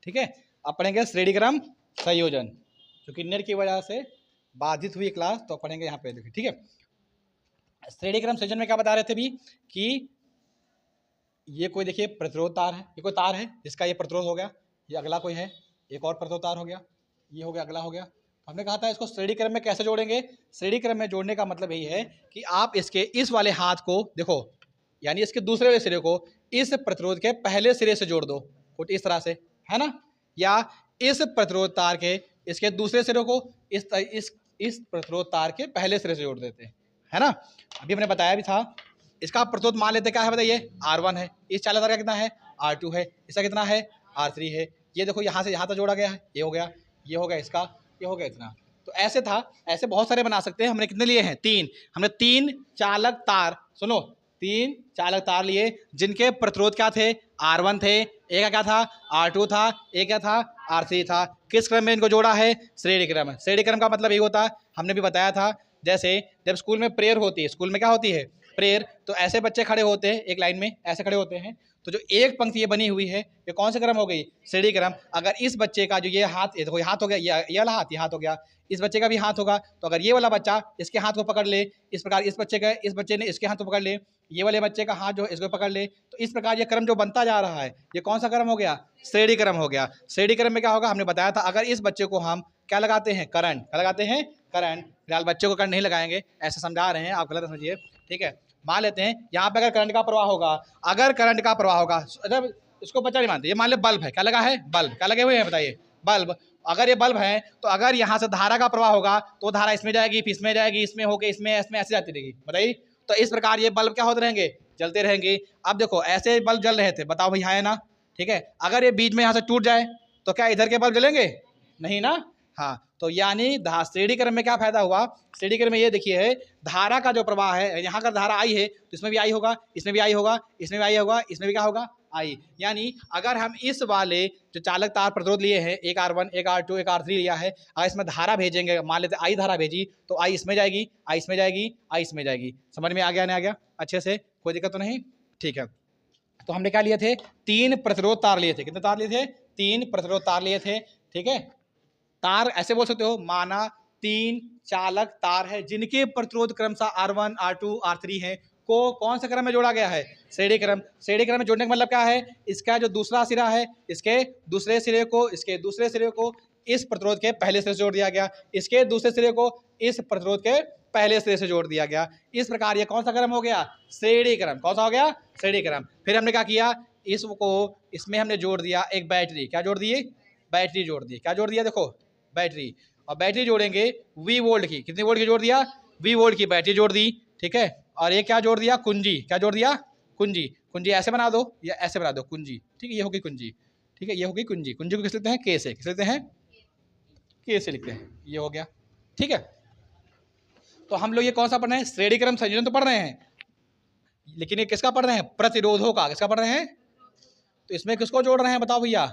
ठीक है। अब पढ़ेंगे श्रेणी क्रम संयोजन, क्योंकि नेट की वजह से बाधित हुई क्लास, तो पढ़ेंगे यहाँ पे देखिए। ठीक है, श्रेणी क्रम संयोजन में क्या बता रहे थे भी कि ये कोई देखिए प्रतिरोध तार है, ये कोई तार है जिसका ये प्रतिरोध हो गया, ये अगला कोई है, एक और प्रतिरोध तार हो गया, ये हो गया, अगला हो गया। हमने कहा था इसको श्रेणी क्रम में कैसे जोड़ेंगे। श्रेणी क्रम में जोड़ने का मतलब यही है कि आप इसके इस वाले हाथ को देखो, यानी इसके दूसरे वाले सिरे को इस प्रतिरोध के पहले सिरे से जोड़ दो, कुछ इस तरह से, है ना। या इस प्रतिरोध तार के इसके दूसरे सिरे को इस प्रतिरोध तार के पहले सिरे से जोड़ देते हैं, है ना। अभी हमने बताया भी था, इसका प्रतिरोध मान लेते क्या है बताइए, R1 है, इस चालक तार का कितना है, R2 है, इसका कितना है, R3 है। ये देखो यहाँ से यहाँ तक जोड़ा गया है, ये हो गया, ये हो गया इसका, ये हो गया इतना। तो ऐसे था, ऐसे बहुत सारे बना सकते हैं। हमने कितने लिए हैं, 3। हमने 3 चालक तार, सुनो, 3 चालक तार लिए जिनके प्रतिरोध क्या थे, R1 थे, एक का क्या था, R2 था, एक क्या था, R3 था। किस क्रम में इनको जोड़ा है, श्रेणी क्रम। श्रेणी क्रम का मतलब ये होता है, हमने भी बताया था, जैसे जब स्कूल में प्रेयर होती है, स्कूल में क्या होती है, प्रेयर, तो ऐसे बच्चे खड़े होते हैं एक लाइन में, ऐसे खड़े होते हैं, तो जो एक पंक्ति ये बनी हुई है, ये कौन सा क्रम हो गई, श्रेणी क्रम। अगर इस बच्चे का जो ये हाथ, ये देखो हाथ हो गया, ये वाला हाथ, ये हाथ हो गया, इस बच्चे का भी हाथ होगा, तो अगर ये वाला बच्चा इसके हाथ को पकड़ ले, इस प्रकार इस बच्चे ने इसके हाथ को पकड़ ले, ये वाले बच्चे का हाथ जो है इसको पकड़ ले, तो इस प्रकार ये क्रम जो बनता जा रहा है, ये कौन सा क्रम हो गया, श्रेणी क्रम हो गया। श्रेणी क्रम में क्या होगा, हमने बताया था, अगर इस बच्चे को हम क्या लगाते हैं, करंट, क्या लगाते हैं, करंट। फिलहाल बच्चे को करंट नहीं लगाएंगे, ऐसे समझा रहे हैं, आप गलत समझिए, ठीक है। मान लेते हैं यहाँ पे अगर करंट का प्रवाह होगा, अगर करंट का प्रवाह होगा, जब इसको बच्चा नहीं मानते, ये मान ले बल्ब है, क्या लगा है, बल्ब, क्या लगे हुए हैं बताइए, बल्ब। अगर ये बल्ब है, तो अगर यहाँ से धारा का प्रवाह होगा, तो धारा इसमें जाएगी, फिर इसमें जाएगी, इसमें होके इसमें ऐसे जाती रहेगी, बताइए। तो इस प्रकार ये बल्ब क्या होते रहेंगे, जलते रहेंगे। अब देखो ऐसे बल्ब जल रहे थे, बताओ भैया, है ना, ठीक है। अगर ये बीच में यहाँ से टूट जाए, तो क्या इधर के बल्ब जलेंगे, नहीं ना। हाँ, तो यानी श्रेणी क्रम में क्या फायदा हुआ, श्रेणी क्रम में ये देखिए है, धारा का जो प्रवाह है, यहाँ अगर धारा आई है तो इसमें भी आई होगा, इसमें भी आई होगा, इसमें भी आई होगा, इसमें भी क्या होगा, आई। यानी अगर हम इस वाले जो चालक तार प्रतिरोध लिए हैं, एक R1, एक R2, एक R3 लिया है, अगर इसमें धारा भेजेंगे, मान लेते आई धारा भेजी, तो आई इसमें जाएगी, आई इसमें जाएगी, आई इसमें जाएगी। समझ में आ गया, नहीं आ गया, अच्छे से, कोई दिक्कत तो नहीं, ठीक है। तो हमने क्या लिए थे, 3 प्रतिरोध तार लिए थे। कितने तार लिए थे, 3 प्रतिरोध तार लिए थे, ठीक है। तार ऐसे बोल सकते हो, माना 3 चालक तार है जिनके प्रतिरोध क्रमशः R1, R2, R3 है, को कौन सा क्रम में जोड़ा गया है, श्रेणी क्रम। श्रेणी क्रम में जोड़ने का मतलब क्या है, इसका जो दूसरा सिरा है, इसके दूसरे सिरे को इसके दूसरे सिरे को इस प्रतिरोध के पहले सिरे से जोड़ दिया गया, इसके दूसरे सिरे को इस प्रतिरोध के पहले सिरे से जोड़ दिया गया। इस प्रकार ये कौन सा क्रम हो गया, श्रेणी क्रम। कौन सा हो गया, श्रेणी क्रम। फिर हमने क्या किया, इसको इसमें हमने जोड़ दिया एक बैटरी, क्या जोड़ दिए, बैटरी जोड़ दी, क्या जोड़ दिया, देखो बैटरी। और बैटरी जोड़ेंगे V वोल्ट की, कितने वोल्ट की जोड़ दिया, V वोल्ट की बैटरी जोड़ दी, ठीक है। और ये क्या जोड़ दिया, कुंजी, क्या जोड़ दिया, कुंजी। कुंजी ऐसे बना दो या ऐसे बना दो, कुंजी, ठीक है, ये होगी कुंजी, ठीक है, ये होगी कुंजी। कुंजी को किस लिखते हैं, के से, किस लिखते हैं, के से लिखते हैं, ये हो गया, ठीक है। तो हम लोग ये कौन सा पढ़ रहे हैं, श्रेणी क्रम संयोजन तो पढ़ रहे हैं, लेकिन ये किसका पढ़ रहे हैं, प्रतिरोधों का, किसका पढ़ रहे हैं। तो इसमें किसको जोड़ रहे हैं बताओ भैया,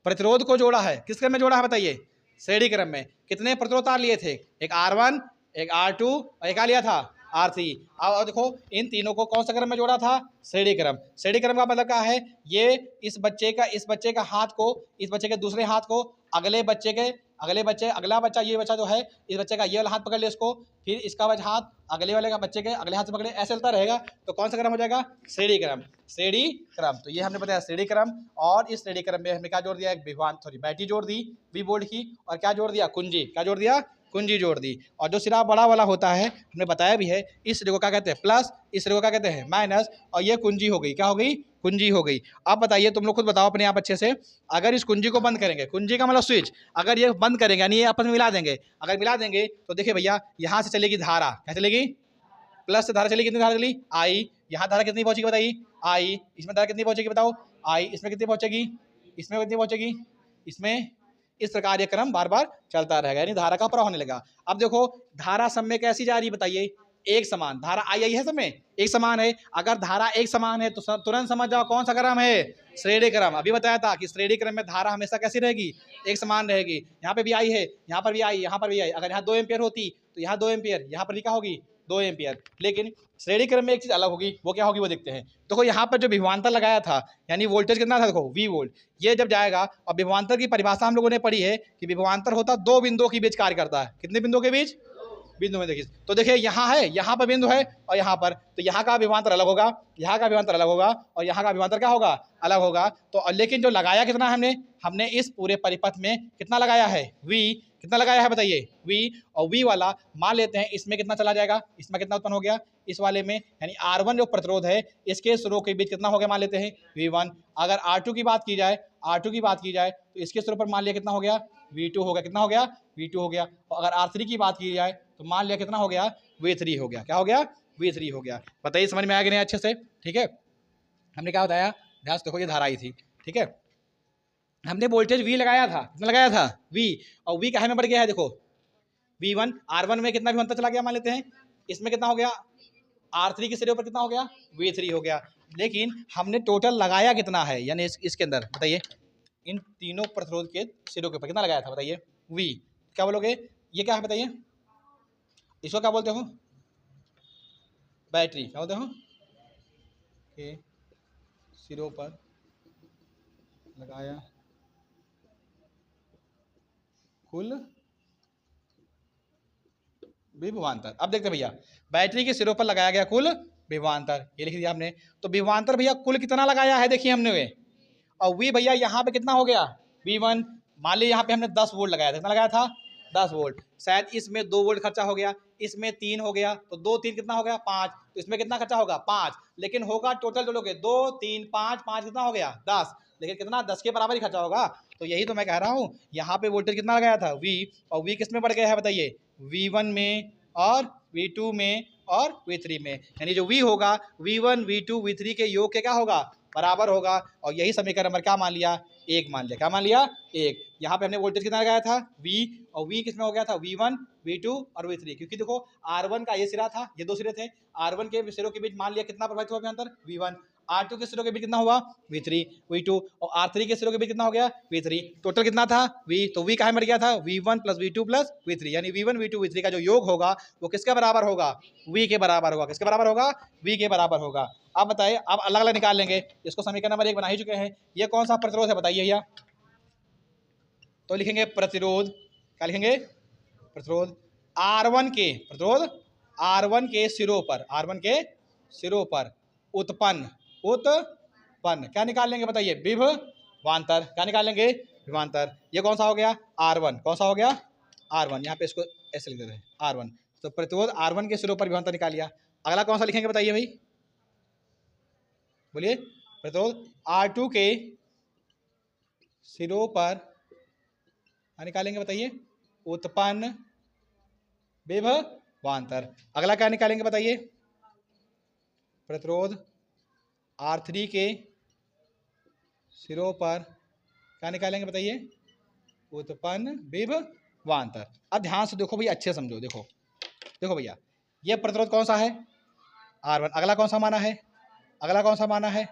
प्रतिरोध को जोड़ा है। किस क्रम में जोड़ा है बताइए, श्रेणी क्रम में। कितने प्रतिरोध तार लिए थे, एक R1, एक R2 और एक क्या लिया था, R3। अब देखो इन तीनों को कौन सा क्रम में जोड़ा था, श्रेणी क्रम। श्रेणी क्रम का मतलब क्या है, ये इस बच्चे का हाथ को, इस बच्चे के दूसरे हाथ को अगले बच्चे अगला बच्चा, ये बच्चा जो है, इस बच्चे का ये वाला हाथ पकड़ ले इसको, फिर इसका हाथ अगले वाले का बच्चे के अगले हाथ से पकड़े, ऐसे चलता रहेगा, तो कौन सा क्रम हो जाएगा, श्रेणी क्रम। श्रेणी क्रम, तो ये हमने बताया श्रेणी क्रम। और इस श्रेणी क्रम में हमने क्या जोड़ दिया, एक बैटरी जोड़ दी V वोल्ट की, और क्या जोड़ दिया, कुंजी, क्या जोड़ दिया, कुंजी जोड़ दी। और जो सिरा बड़ा वाला होता है, हमने बताया भी है, इस सिरे को क्या कहते हैं, प्लस, इस सिरे को क्या कहते हैं, माइनस, और ये कुंजी हो गई, क्या हो गई, कुंजी हो गई। अब बताइए तुम लोग खुद बताओ अपने आप अच्छे से, अगर इस कुंजी को बंद करेंगे, कुंजी का मतलब स्विच, अगर ये बंद करेंगे यानी ये आपस में मिला देंगे, अगर मिला देंगे तो देखिए भैया, यहाँ से चलेगी धारा, क्या चलेगी, प्लस से धारा चलेगी, कितनी धारा चली, आई। यहाँ धारा कितनी पहुंचेगी बताइए, आई। इसमें धारा कितनी पहुंचेगी बताओ, आई। इसमें कितनी पहुंचेगी, इसमें कितनी पहुंचेगी, इसमें। इस प्रकार ये क्रम बार बार चलता रहेगा, यानी धारा का प्रवाह होने लगा। अब देखो धारा सब में कैसी जा रही है बताइए, एक समान धारा आई है, सब में एक समान है। अगर धारा एक समान है तो तुरंत समझ जाओ कौन सा क्रम है, श्रेणी क्रम। अभी बताया था कि श्रेणी क्रम में धारा हमेशा कैसी रहेगी, एक समान रहेगी। यहाँ पे भी आई है, यहाँ पर भी आई, यहाँ पर भी आई। अगर यहाँ 2 एम्पियर होती तो यहाँ 2 एम्पियर, यहाँ पर भी क्या होगी, 2 एम्पियर। लेकिन श्रेणी क्रम में एक चीज़ अलग होगी, वो क्या होगी वो देखते हैं। देखो यहाँ पर जो विभवांतर लगाया था, यानी वोल्टेज कितना था, देखो V वोल्ट, ये जब जाएगा, और विभवांतर की परिभाषा हम लोगों ने पढ़ी है कि विभवांतर होता 2 बिंदुओं के बीच कार्य करता है। कितने बिंदुओं के बीच? बिंदु में देखिए, तो देखिए यहाँ है, यहाँ पर बिंदु है और यहाँ पर, तो यहाँ का विभवांतर अलग होगा, यहाँ का विभवांतर अलग होगा और यहाँ का विभवांतर क्या होगा, अलग होगा। तो लेकिन जो लगाया कितना है हमने इस पूरे परिपथ में कितना लगाया है, V, कितना लगाया है बताइए, V। और V वाला मान लेते हैं इसमें कितना चला जाएगा, इसमें कितना उत्पन्न हो गया इस वाले में, यानी R1 जो प्रतिरोध है इसके स्रों के बीच कितना हो गया मान लेते हैं V1। अगर R2 की बात की जाए, R2 की बात की जाए तो इसके स्रों पर मान लिया कितना हो गया, V2 हो गया, कितना हो गया, V2 हो गया। और अगर R3 की बात की जाए तो मान लिया कितना हो गया, V3 हो गया। क्या हो गया, V3 हो गया। बताइए समझ में आया कि नहीं अच्छे से, ठीक है। हमने क्या बताया, ध्यान से देखो, ये धारा आई थी, ठीक है, हमने वोल्टेज V लगाया था, कितना लगाया था, V, और V कहाँ में बढ़ गया है, देखो V1, R1 में कितना विभवांतर चला गया मान लेते हैं, इसमें कितना हो गया, R3 के सिरे पर कितना हो गया, V3 हो गया। लेकिन हमने टोटल लगाया कितना है, यानी इसके अंदर बताइए, इन तीनों प्रतिरोध के सिरों के ऊपर कितना लगाया था बताइए, V। क्या बोलोगे, ये क्या है बताइए, इसको क्या बोलते हो, बैटरी, क्या बोलते हो, के सिरों पर लगाया कुल विभवांतर। अब देखते भैया, बैटरी के सिरों पर लगाया गया कुल विभवांतर, ये लिख दिया हमने। तो विभवांतर भैया कुल कितना लगाया है देखिए हमने, और V भैया यहाँ पे कितना हो गया, V1। मान लीजिए यहाँ पे हमने 10 वोल्ट लगाया था, कितना लगाया था, 10 वोल्ट। शायद इसमें 2 वोल्ट खर्चा हो गया, इसमें 3 हो गया, तो 2 3 कितना हो गया, 5। तो इसमें कितना खर्चा होगा, 5। लेकिन होगा टोटल जो लोग 2 3 5 5 कितना हो गया, 10। लेकिन कितना, 10 के बराबर ही खर्चा होगा। तो यही तो मैं कह रहा हूँ, यहाँ पे वोल्टेज कितना लगाया था, V, और V किस में बढ़ गया है बताइए, V1 में और V2 में और V3 में। यानी जो V होगा, V1 V2 V3 के योग के क्या होगा, बराबर होगा। और यही समीकरण नंबर क्या मान लिया, 1 मान लिया। क्या मान लिया, 1। यहाँ पे हमने वोल्टेज कितना लगाया था, V, और V किसमें हो गया था, V1 V2 और V3। क्योंकि देखो R1 का ये सिरा था, ये 2 सिरे थे, R1 के सिरों के बीच मान लिया कितना प्रभावित हुआ अंतर, V1। R2 के सिरों के बीच कितना हुआ, V3 V2, और R3 के सिरों के बीच कितना हो गया, V3। टोटल कितना था, V। तो V कहाँ मर गया था, V1 + V2 + V3, यानी V1 V2 V3 का जो योग होगा वो किसके बराबर होगा, V के बराबर होगा। किसके बराबर होगा, V के बराबर होगा। अब बताइए, अब अलग अलग निकाल लेंगे, इसको समीकरण नंबर 1 बना ही चुके हैं। ये कौन सा प्रतिरोध है बताइए भैया, तो लिखेंगे प्रतिरोध, क्या लिखेंगे, प्रतिरोध R1 के, प्रतिरोध R1 के सिरों पर, R1 के सिरों पर उत्पन्न क्या निकाल लेंगे बताइए, विभवांतर। क्या निकाल लेंगे, विभवांतर। ये कौन सा हो गया, R1, कौन सा हो गया, R1। यहाँ पे इसको ऐसे लिख देते हैं, R1। तो प्रतिरोध R1 के सिरों पर विभवांतर निकाल लिया। अगला कौन सा लिखेंगे बताइए भाई, बोलिए, प्रतिरोध R2 के सिरों पर क्या निकालेंगे बताइए, उत्पन्न विभवांतर। अगला क्या निकालेंगे बताइए, प्रतिरोध R3 के सिरों पर क्या निकालेंगे बताइए, उत्पन्न विभवांतर। अब ध्यान से देखो भैया, अच्छे समझो, देखो देखो भैया, ये प्रतिरोध कौन सा है, R1। अगला कौन सा माना है, अगला कौन सा माना है,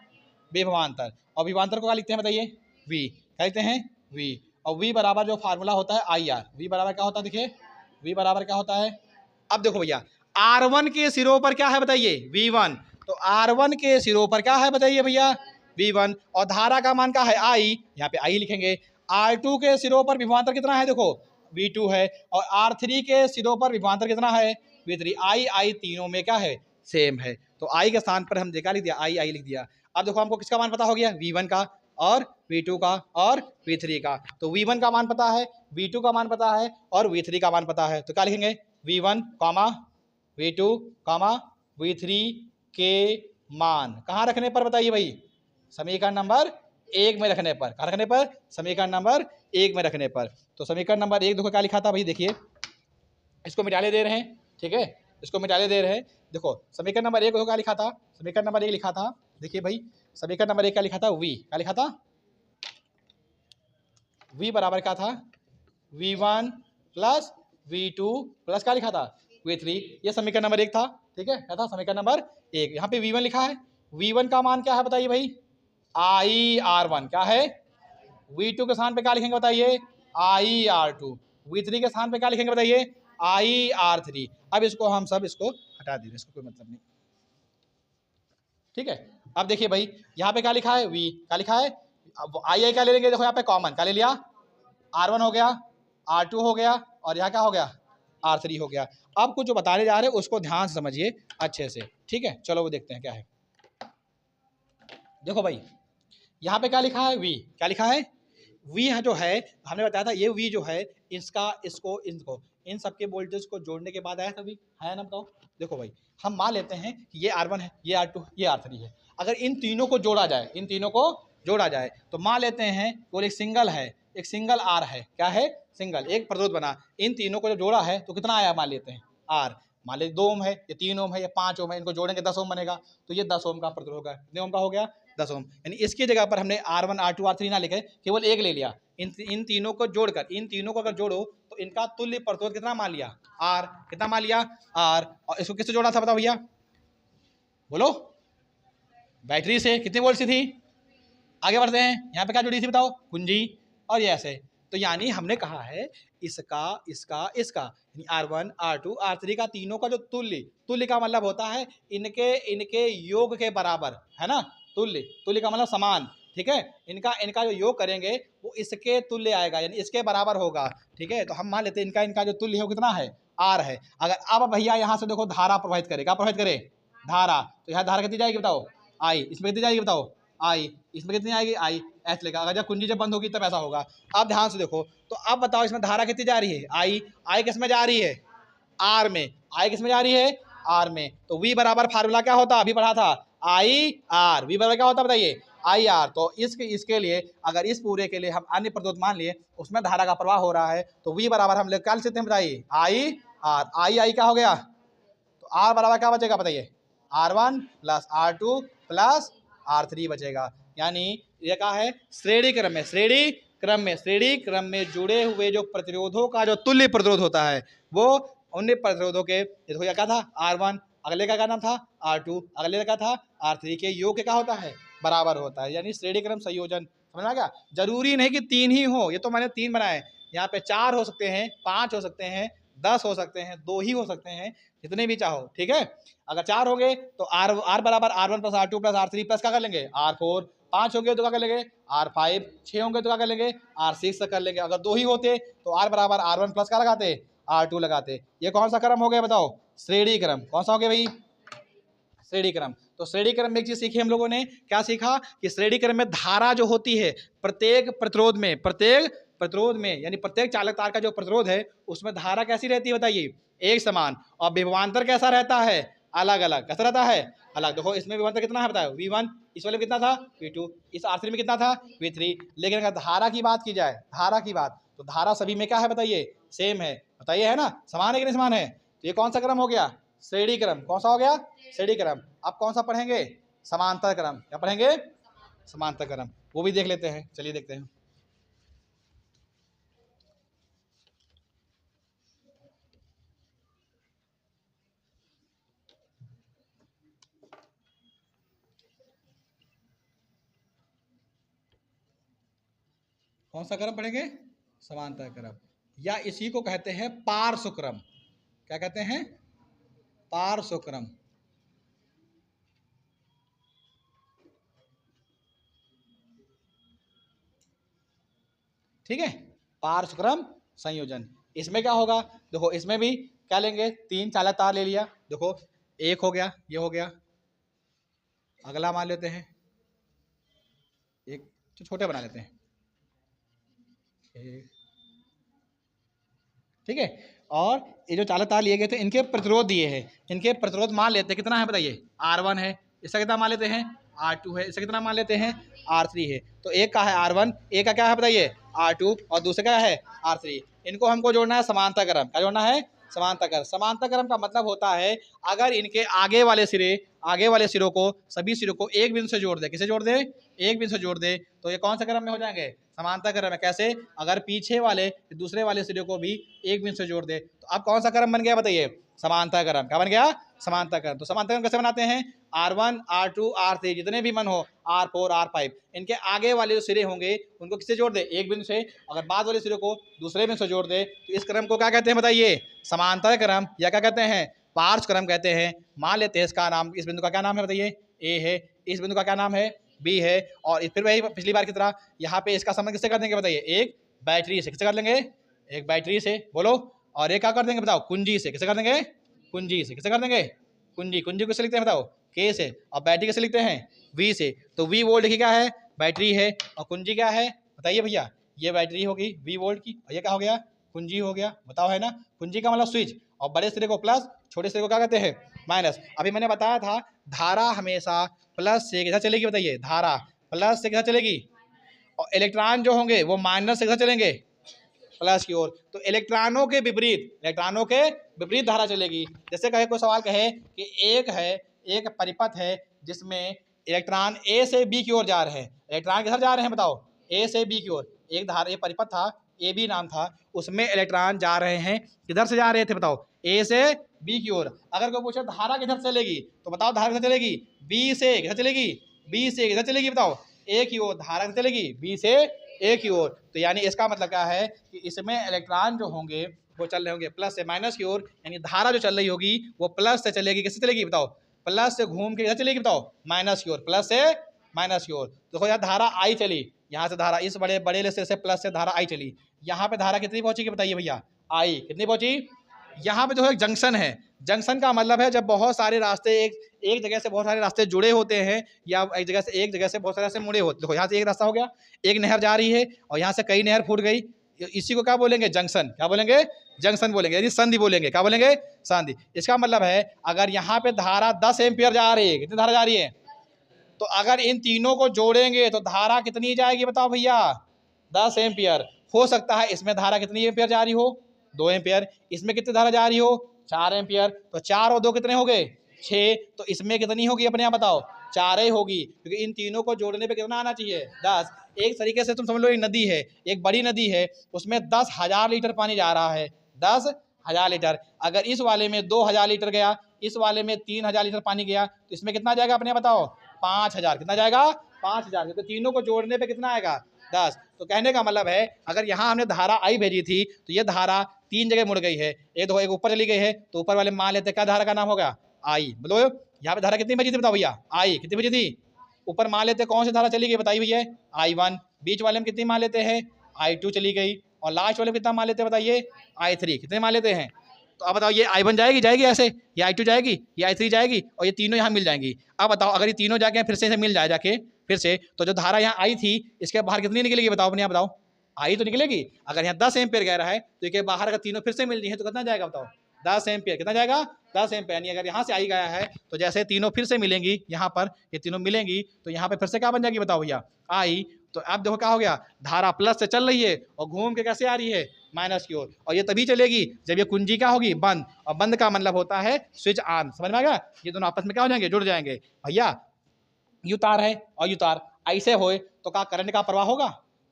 विभवांतर। और विभवांतर को क्या लिखते हैं बताइए, V। क्या लिखते हैं, V। और V बराबर जो फार्मूला होता है IR, V बराबर क्या होता है, देखिए V बराबर क्या होता है। अब देखो भैया, R1 के सिरों पर क्या है बताइए, V1। तो R1 के सिरों पर क्या है बताइए भैया, V1। और धारा का मान क्या है, I, यहाँ पे I लिखेंगे। R2 के सिरों पर विभवांतर कितना है, देखो V2 है, और R3 के सिरों पर विभवांतर कितना है, V3। I तीनों में क्या है, सेम है। तो I के स्थान पर हम क्या लिख दिया, I लिख दिया। अब देखो हमको किसका मान पता हो गया, V1 का और V2 का और V3 का। तो V1 का मान पता है, V2 का मान पता है और V3 का मान पता है। तो क्या लिखेंगे, V1, V2, V3 के मान कहाँ रखने पर बताइए भाई, समीकरण नंबर 1 में रखने पर। कहाँ रखने पर, समीकरण नंबर 1 में रखने पर। तो समीकरण नंबर 1 देखो क्या लिखा था भाई, देखिए इसको मिटाले दे रहे हैं, ठीक है, इसको मिटाले दे रहे हैं। देखो समीकरण नंबर 1 क्या लिखा था, समीकरण नंबर 1 लिखा था, देखिए भाई समीकरण नंबर 1 क्या लिखा था, V। क्या लिखा था, V बराबर क्या था, V1 + V2 प्लस क्या लिखा था, V3। ये समीकरण नंबर 1 था, ठीक है, क्या था, समीकरण नंबर 1। यहाँ पे V1 लिखा है, V1 का मान क्या है बताइए भाई, IR1। क्या है, V2 के स्थान पे क्या लिखेंगे बताइए, IR2। V3 के स्थान पे क्या लिखेंगे बताइए, IR3। अब इसको हम सब इसको हटा देंगे, इसको कोई मतलब नहीं, ठीक है। अब देखिए भाई यहाँ पे क्या लिखा है, V क्या लिखा है, अब आई क्या ले लेंगे, देखो यहाँ पे कॉमन क्या ले लिया, R1 हो गया, R2 हो गया, और यहाँ क्या हो गया, R3 हो गया। अब कुछ जो बताने जा रहे हैं उसको ध्यान से समझिए अच्छे से, ठीक है। चलो वो देखते हैं क्या है। देखो भाई यहाँ पे क्या लिखा है, V क्या लिखा है, V जो है हमने बताया था, ये V जो है इसका इसको इनको इन सबके वोल्टेज को जोड़ने के बाद आया था V, है ना, बताओ। देखो भाई हम मान लेते हैं ये R1 है, ये R2, ये R3 है। अगर इन तीनों को जोड़ा जाए, इन तीनों को जोड़ा जाए तो मान लेते हैं केवल एक सिंगल है, एक सिंगल R है, क्या है, सिंगल, एक प्रतिरोध बना। इन तीनों को जब जोड़ा है तो कितना आया मान लेते हैं, R, मान लीजिए 2 ओम है, ये 3 ओम है, ये 5 ओम है, इनको जोड़ेंगे 10 ओम बनेगा, तो ये 10 ओम का प्रतिरोध होगा। कितने ओम का हो गया, 10 ओम। यानी इसकी जगह पर हमने R1 R2 R3 ना लेके केवल एक ले लिया। इन तीनों को जोड़कर, इन तीनों को अगर जोड़ो तो इनका तुल्य प्रतिरोध कितना मान लिया, R, कितना मान लिया, R। और इसको किससे जोड़ा था बताओ भैया, बोलो, बैटरी से, कितनी वोल्ट सी थी। आगे बढ़ते हैं, यहाँ पे क्या जुड़ी थी बताओ, कुंजी, और ये ऐसे। तो यानी हमने कहा है इसका इसका इसका यानी R1 R2 R3 का तीनों का जो तुल्य, तुल्य का मतलब होता है इनके इनके योग के बराबर, है ना, तुल्य, तुल्य का मतलब समान, ठीक है। इनका इनका जो योग करेंगे वो इसके तुल्य आएगा, यानी इसके बराबर होगा, ठीक है। तो हम मान लेते हैं इनका इनका जो तुल्य है वो कितना है, R है। अगर अब भैया यहाँ से देखो धारा प्रवाहित करे, क्या प्रवाहित करे, धारा, तो यहाँ धारा कितनी जाएगी बताओ, I, इसमें कितनी जाएगी बताओ, I, इसमें कितनी आएगी, I, ऐसे लेगा। अगर जब कुंजी जब बंद होगी तब ऐसा होगा। अब ध्यान से देखो, तो अब बताओ इसमें धारा कितनी जा रही है, I किस में जा रही है, R में, I किस में जा रही है, R में। तो V बराबर फार्मूला क्या होता, अभी पढ़ा था, IR, V बराबर क्या होता बताइए, IR। तो इसके लिए अगर इस पूरे के लिए हम अन्य प्रतिरोध मान लिए उसमें धारा का प्रवाह हो रहा है, तो V बराबर हम क्या लिख सकते हैं बताइए, IR, I क्या हो गया, तो R बराबर क्या बचेगा बताइए, R1 plus R2 plus R3 बचेगा। यानी ये क्या है, श्रेणी क्रम में, श्रेणी क्रम में जुड़े हुए जो प्रतिरोधों का जो तुल्य प्रतिरोध होता है वो उन प्रतिरोधों के, देखो क्या था, R1, अगले का क्या नाम था, R2, अगले का था R3 के योग के क्या होता है, बराबर होता है। यानी श्रेणी क्रम संयोजन, समझ में आ गया। जरूरी नहीं कि 3 ही हो, ये तो मैंने 3 बनाए, यहाँ पे 4 हो सकते हैं, 5 हो सकते हैं, 10 हो सकते हैं, 2 ही हो सकते हैं, जितने भी चाहो, ठीक है। अगर 4 हो गए तो R बराबर R1 plus R2 plus R3 plus क्या कर लेंगे, R4, 5 होंगे तो क्या कर लेंगे, R5, 6 होंगे तो क्या कर लेंगे, R6 कर लेंगे। अगर 2 ही होते तो R बराबर R1 प्लस क्या लगाते, R2 लगाते। ये कौन सा क्रम हो गया बताओ, श्रेणी क्रम। कौन सा हो गया भाई, श्रेणी क्रम। तो श्रेणी क्रम में एक चीज सीखी हम लोगों ने, क्या सीखा कि श्रेणी क्रम में धारा जो होती है प्रत्येक प्रतिरोध में यानी प्रत्येक चालक तार का जो प्रतिरोध है उसमें धारा कैसी रहती है बताइए, एक समान। और विभवांतर कैसा रहता है, अलग अलग। कैसा रहता है, अलग। देखो इसमें विभवांतर कितना है बताओ, V1, इस वाले में कितना था, V2, इस R3 में कितना था, V3। लेकिन अगर धारा की बात की जाए, धारा की बात, तो धारा सभी में क्या है बताइए, सेम है, बताइए, है ना, समान है कि नहीं समान है। तो ये कौन सा क्रम हो गया, श्रेणी क्रम। कौन सा हो गया, श्रेणी क्रम। अब कौन सा पढ़ेंगे, समांतर क्रम। क्या पढ़ेंगे, समांतर क्रम। वो भी देख लेते हैं, चलिए देखते हैं। कौन सा क्रम पढ़ेंगे, समांतर क्रम, या इसी को कहते हैं पार्श्व क्रम। क्या कहते हैं, पार्श्व क्रम। ठीक है, पार्श्व क्रम संयोजन। इसमें क्या होगा, देखो इसमें भी क्या लेंगे, 3 चालक तार ले लिया। देखो एक हो गया, ये हो गया, अगला मान लेते हैं, एक छोटे बना लेते हैं, ठीक है। और ये जो चालक तार लिए गए थे इनके प्रतिरोध दिए हैं, इनके प्रतिरोध मान लेते हैं कितना है बताइए, R1 है, इसका कितना मान लेते हैं, R2 है, इसका कितना मान लेते हैं, R3 है। तो एक का है R1, एक का क्या है बताइए, R2, और दूसरे का है R3। इनको हमको जोड़ना है समांतर क्रम। क्या जोड़ना है, समांतर क्रम। समांतर क्रम का मतलब होता है अगर इनके आगे वाले सिरों को, सभी सिरों को एक बिंदु से जोड़ दे। किसे जोड़ दे, एक बिंदु से जोड़ दे, तो ये कौन सा क्रम में हो जाएंगे, समांतर क्रम है। कैसे, अगर पीछे वाले दूसरे वाले सिरे को भी एक बिंदु से जोड़ दे, तो अब कौन सा क्रम बन गया बताइए, समांतर क्रम। क्या बन गया? समांतर क्रम। तो समांतर क्रम कैसे बनाते हैं? R1 R2 R3 जितने भी मन हो, R4 R5, इनके आगे वाले जो सिरे होंगे उनको किससे जोड़ दे? एक बिंदु से। अगर बाद वाले सिरे को दूसरे बिंदु से जोड़ दे तो इस क्रम को क्या कहते हैं बताइए? समांतर क्रम, या क्या कहते हैं? पार्श्व क्रम कहते हैं। मान लेते हैं इसका नाम, इस बिंदु का क्या नाम है बताइए? ए है। इस बिंदु का क्या नाम है? बी है। और फिर वही पिछली बार की तरह यहाँ पे इसका संबंध किससे कर देंगे बताइए? एक बैटरी से। किससे कर लेंगे? एक बैटरी से। बोलो। और एक क्या कर देंगे बताओ? कुंजी से। किससे कर देंगे? कुंजी से। किससे कर देंगे? कुंजी। कुंजी किससे लिखते हैं बताओ? के से। और बैटरी कैसे लिखते हैं? वी से। तो वी वोल्ट की क्या है? बैटरी है। और कुंजी क्या है बताइए भैया? ये बैटरी होगी वी वोल्ट की, और ये क्या हो गया? कुंजी हो गया। बताओ, है ना? कुंजी का मतलब स्विच, और बड़े सिरे को प्लस, छोटे सिरे को क्या कहते हैं? माइनस। अभी मैंने बताया था धारा हमेशा प्लस से किधर चलेगी बताइए? धारा प्लस से किधर चलेगी? और इलेक्ट्रॉन जो होंगे वो माइनस से किधर चलेंगे? प्लस की ओर। तो इलेक्ट्रॉनों के विपरीत धारा चलेगी। जैसे कहे कोई सवाल कहे कि एक परिपथ है जिसमें इलेक्ट्रॉन ए से बी की ओर जा रहे हैं। इलेक्ट्रॉन किधर जा रहे हैं बताओ? ए से बी की ओर। एक धारा, एक परिपथ था, ए बी नाम था, उसमें इलेक्ट्रॉन जा रहे हैं। किधर से जा रहे थे बताओ? ए से बी की ओर। अगर कोई पूछे धारा किधर चलेगी तो बताओ धारा किधर चलेगी? बी से। किधर चलेगी? बी से। किधर चलेगी बताओ? ए की ओर। धारा किधर चलेगी? बी से ए की ओर। तो यानी इसका मतलब क्या है कि इसमें इलेक्ट्रॉन जो होंगे वो चल रहे होंगे प्लस से माइनस की ओर, यानी धारा जो चल रही होगी वो प्लस से चलेगी। किससे चलेगी बताओ? प्लस से घूम के किधर चलेगी बताओ? माइनस की ओर। प्लस से माइनस की ओर। देखो यहाँ धारा आई चली, यहाँ से धारा इस बड़े बड़े से प्लस से धारा आई चली, यहाँ पे धारा कितनी पहुंचेगी बताइए भैया? आई। कितनी पहुंची? यहाँ पे जो है जंक्शन है। जंक्शन का मतलब है जब बहुत सारे रास्ते एक जगह से बहुत सारे रास्ते जुड़े होते हैं, या एक जगह से बहुत सारे रास्ते मुड़े होते। देखो यहाँ से एक रास्ता हो गया, एक नहर जा रही है, और यहाँ से कई नहर फूट गई, इसी को क्या बोलेंगे? जंक्शन। क्या बोलेंगे? जंक्शन बोलेंगे, यानी संधि बोलेंगे। क्या बोलेंगे? संधि। इसका मतलब है अगर यहाँ पे धारा 10 एम्पियर जा रही है, कितनी धारा जा रही है? तो अगर इन तीनों को जोड़ेंगे तो धारा कितनी जाएगी बताओ भैया? 10 एम्पियर। हो सकता है इसमें धारा कितनी एम्पियर जा रही हो? 2 एम्पियर। इसमें कितनी धारा जा रही हो? 4 एम्पियर। तो 4 और 2 कितने हो गए? 6। तो इसमें कितनी होगी अपने यहाँ बताओ? 4 ही होगी, क्योंकि इन तीनों को जोड़ने पे कितना आना चाहिए? 10। एक तरीके से तुम समझ लो एक नदी है, एक बड़ी नदी है, उसमें 10,000 लीटर पानी जा रहा है। 10,000 लीटर। अगर इस वाले में 2,000 लीटर गया, इस वाले में 3,000 लीटर पानी गया, तो इसमें कितना जाएगा अपने बताओ? 5,000। कितना जाएगा? 5,000। तो तीनों को जोड़ने पे कितना आएगा? 10। तो कहने का मतलब है अगर यहाँ हमने धारा आई भेजी थी तो ये धारा 3 जगह मुड़ गई है। एक ऊपर चली गई है, तो ऊपर वाले मान लेते क्या धारा का नाम होगा? आई। बोलो यहाँ पे धारा कितनी बची थी बताओ भैया? आई। कितनी बची थी? ऊपर मान लेते कौन सी धारा चली गई बताइए भैया? I1। बीच वाले में कितनी मान लेते हैं? I2 चली गई। और लास्ट वाले में कितना मान लेते हैं बताइए? I3। कितने मान लेते हैं? तो अब बताओ ये I1 जाएगी ऐसे, ये I2 जाएगी, ये I3 जाएगी, और ये तीनों यहाँ मिल जाएंगी। अब बताओ अगर ये तीनों जाके फिर से मिल जाए जाके फिर से, तो जो धारा यहाँ आई थी इसके बाहर कितनी निकलेगी बताओ अपने यहाँ बताओ? आई तो निकलेगी। अगर यहाँ 10 एम्पियर कह रहा है तो इसके बाहर अगर तीनों फिर से मिल रही है तो कितना जाएगा बताओ? 10 एम्पियर। कितना जाएगा? 10 एम्पियर। यानी अगर यहाँ से आई गया है तो जैसे तीनों फिर से मिलेंगी, यहाँ पर ये तीनों मिलेंगी तो यहाँ पे फिर से क्या बन जाएगी बताओ भैया? आई। तो अब देखो क्या हो गया? धारा प्लस से चल रही है और घूम के कैसे आ रही है? माइनस की ओर। और ये तभी चलेगी जब ये कुंजी क्या होगी? बंद। और बंद का मतलब होता है स्विच ऑन। समझ में आ गया? ये दोनों आपस में क्या हो जाएंगे? जुड़ जाएंगे। भैया यू तार है और यू तार ऐसे होए तो क्या करंट का प्रवाह होगा?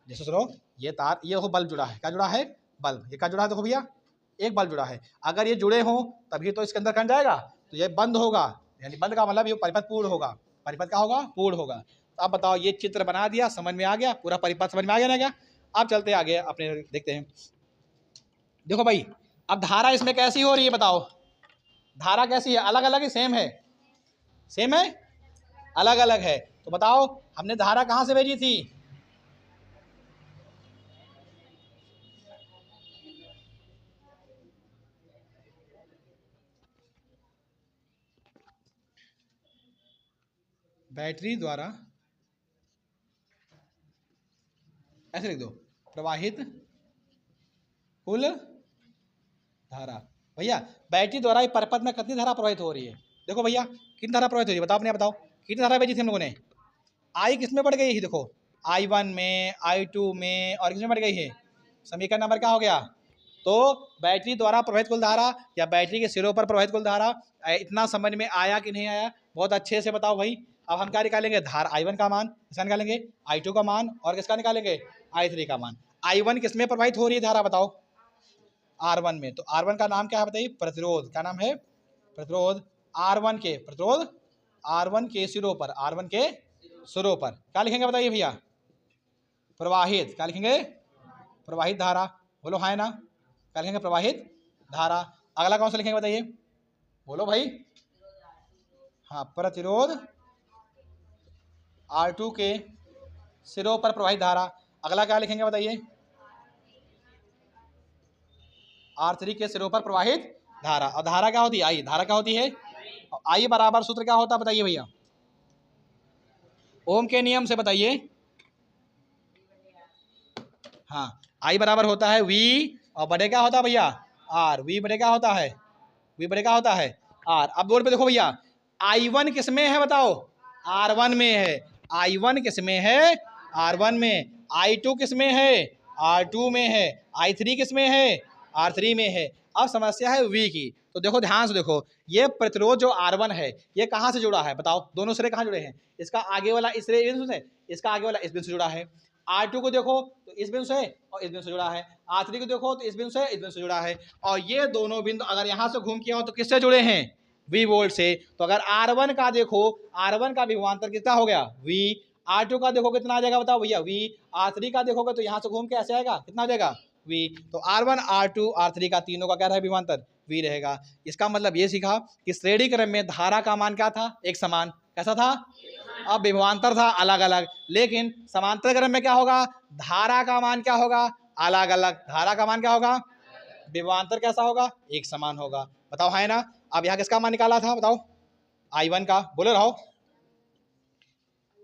जैसे सुनो, ये तार, ये हो बल्ब जुड़ा है। क्या जुड़ा है? बल्ब। ये क्या जुड़ा है देखो भैया? एक बल्ब जुड़ा है। अगर ये जुड़े हों तभी तो इसके अंदर करंट जाएगा। तो ये बंद होगा, यानी बंद का मतलब ये परिपथ पूर्ण होगा। परिपथ क्या होगा? पूर्ण होगा। तो अब बताओ, ये चित्र बना दिया, समझ में आ गया? पूरा परिपथ समझ में आ गया ना? क्या? अब चलते आगे अपने देखते हैं। देखो भाई, अब धारा इसमें कैसी हो रही है बताओ? धारा कैसी है? अलग अलग है, सेम है? सेम है, अलग अलग है। तो बताओ हमने धारा कहाँ से भेजी थी? बैटरी द्वारा, ऐसे लिख दो, प्रवाहित कुल धारा। भैया बैटरी द्वारा परिपथ में कितनी धारा प्रवाहित हो रही है? देखो भैया कितनी धारा प्रवाहित हो रही है बताओ? अपने बताओ कितनी धारा भेजी थी हम लोगों ने? आई किसमें बढ़ गई है? देखो I1 में, I2 में, और किसमें बढ़ गई है? समीकरण नंबर क्या हो गया? तो बैटरी द्वारा प्रवाहित कुल धारा या बैटरी के सिरों पर प्रवाहित कुल धारा। इतना समझ में आया कि नहीं आया? बहुत अच्छे से बताओ भाई। अब हम क्या निकालेंगे? धारा I1 का मान, किसका निकालेंगे? I2 का मान, और किसका निकालेंगे? I3 का मान। I1 किसमें प्रवाहित हो रही है धारा बताओ? R1 में। तो R1 का नाम क्या है बताइए? प्रतिरोध। क्या नाम है? प्रतिरोध। R1 के प्रतिरोध R1 के सिरों पर, R1 के सिरों पर क्या लिखेंगे बताइए भैया? प्रवाहित। क्या लिखेंगे? प्रवाहित धारा। बोलो हाँ ना? क्या लिखेंगे? प्रवाहित धारा। अगला कौन सा लिखेंगे बताइए? बोलो भाई। हाँ, प्रतिरोध R2 के सिरों पर प्रवाहित धारा। अगला क्या लिखेंगे बताइए? R3 के सिरों पर प्रवाहित धारा। और धारा क्या होती है? आई। धारा क्या होती है? आई बराबर सूत्र क्या होता है बताइए भैया? ओम के नियम से बताइए। हाँ, आई बराबर होता है V और बड़े क्या होता है भैया? R। V बड़े क्या होता है? V बड़े क्या होता है? R। अब बोर्ड पे देखो भैया, I1 किस में है बताओ? R1 में है। I1 किस में है? R1 में। I2 किस में है? R2 में है। I3 किस में है? R3 में है। अब समस्या है V की। तो देखो ध्यान से देखो, ये प्रतिरोध जो R1 है ये कहाँ से जुड़ा है बताओ? दोनों सिरे कहाँ जुड़े हैं? इसका आगे वाला इस बिंदु से, इसका आगे वाला इस बिंदु से जुड़ा है। R2 को देखो तो इस बिंदु से और इस बिंदु से जुड़ा है। R3 को देखो तो इस बिंदु से इस बिंदु से जुड़ा है। और ये दोनों बिंदु अगर यहाँ से घूम के आओ तो किससे जुड़े हैं? V वोल्ट से। तो अगर R1 का देखो, R1 का विभवांतर कितना हो गया? V। R2 का देखो कितना आ जाएगा बताओ भैया? V। R3 का देखोगे तो यहाँ से घूम के ऐसे आएगा, कितना आ जाएगा? V। तो R1, R2, R3 का तीनों का क्या रहा विभवांतर? V रहेगा। इसका मतलब ये सीखा कि श्रेणी क्रम में धारा का मान क्या था? एक समान। कैसा था? अब विभवांतर था अलग अलग, लेकिन समांतर क्रम में क्या होगा? धारा का मान क्या होगा? अलग अलग। धारा का मान क्या होगा? विभवांतर कैसा होगा? एक समान होगा। बताओ है ना? अब यहाँ किसका मान निकाला था बताओ? I1 का। बोले रहो।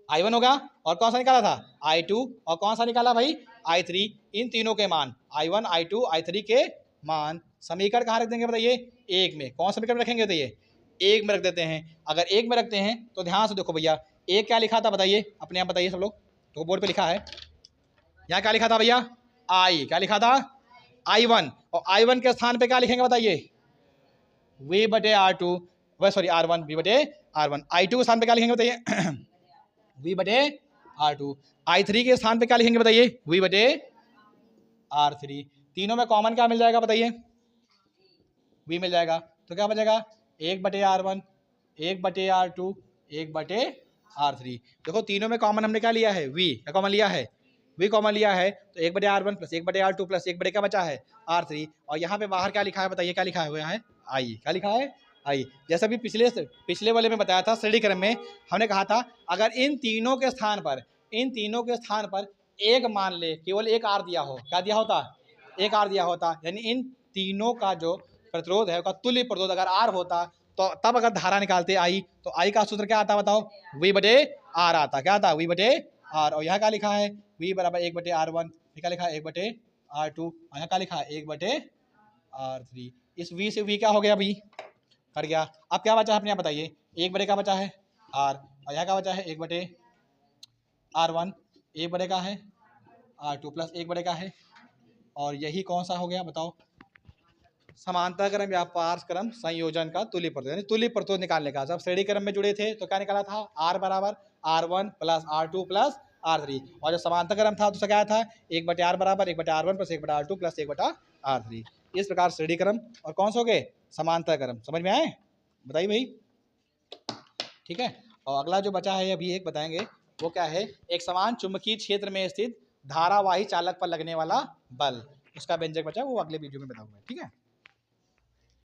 I1 होगा। और कौन सा निकाला था? I2। और कौन सा निकाला भाई? I3। इन तीनों के मान I1, I2, I3 के मान समीकरण कहाँ रख देंगे बताइए? एक में। कौन समीकरण रखेंगे बताइए? एक में रख देते हैं। अगर एक में रखते हैं तो ध्यान से देखो भैया, एक क्या लिखा था बताइए? अपने आप बताइए सब लोग। तो बोर्ड पे लिखा है, यहाँ क्या लिखा था भैया? I। क्या लिखा था? I1। और I1 के स्थान पे क्या लिखेंगे बताइए? V बटे R2, वह सॉरी R1, V बटे R1। I2 के स्थान पे क्या लिखेंगे बताइए? V बटे R2। I3 के स्थान पे क्या लिखेंगे बताइए? V बटे R3। तीनों में कॉमन क्या मिल जाएगा बताइए? V मिल जाएगा। तो क्या बचेगा? 1 बटे R1, 1 बटे R2, 1 बटे R3। देखो तीनों में कॉमन हमने क्या लिया है? V। क्या कॉमन लिया है? V कॉमन लिया है। तो 1 बटे R1 प्लस 1 बटे R2 प्लस 1 बटे क्या बचा है? R3। और यहाँ पे बाहर क्या लिखा है बताइए? क्या लिखा है? वो यहाँ है I। क्या लिखा है? I। जैसा भी पिछले वाले में बताया था, श्रेणी क्रम में हमने कहा था अगर इन तीनों के स्थान पर एक मान ले, केवल एक R दिया हो, क्या दिया होता? एक R दिया होता। यानी इन तीनों का जो प्रतिरोध है उसका तुल्य प्रतिरोध अगर R होता तो तब अगर धारा निकालते I, तो I का सूत्र क्या आता बताओ? V बटे R आता। क्या आता? V बटे R। और यहाँ क्या लिखा है? V बराबर 1 बटे R1। क्या लिखा है? 1 बटे R2। और यहाँ क्या लिखा है? 1 बटे R3। इस V से V क्या हो गया? V कट गया। अब क्या बचा है अपने आप बताइए? 1 बटे क्या बचा है? R। और यहाँ क्या बचा है? 1 बटे R1। 1 बटे का है R2 प्लस 1 बटे का है। और यही कौन सा हो गया बताओ? समांतर क्रम या पार्श्व क्रम संयोजन का तुल्य प्रतिरोध, यानी तुल्य प्रतिरोध निकालने का। जब श्रेणी क्रम में जुड़े थे तो क्या निकाला था? R बराबर R1 plus R2 plus R3। और जब समांतर क्रम था तो क्या था? 1 बटे R बराबर 1 बटे R1 प्लस 1 बटा R2 प्लस 1 बटा R3। इस प्रकार श्रेणी क्रम और कौन से हो गए? समांतर क्रम। समझ में आए? बताइए भाई। ठीक है। और अगला जो बचा है अभी एक बताएंगे, वो क्या है? एक समान चुंबकीय क्षेत्र में स्थित धारावाही चालक पर लगने वाला बल, उसका व्यंजक बचा, वो अगले वीडियो में बताऊंगा। ठीक है।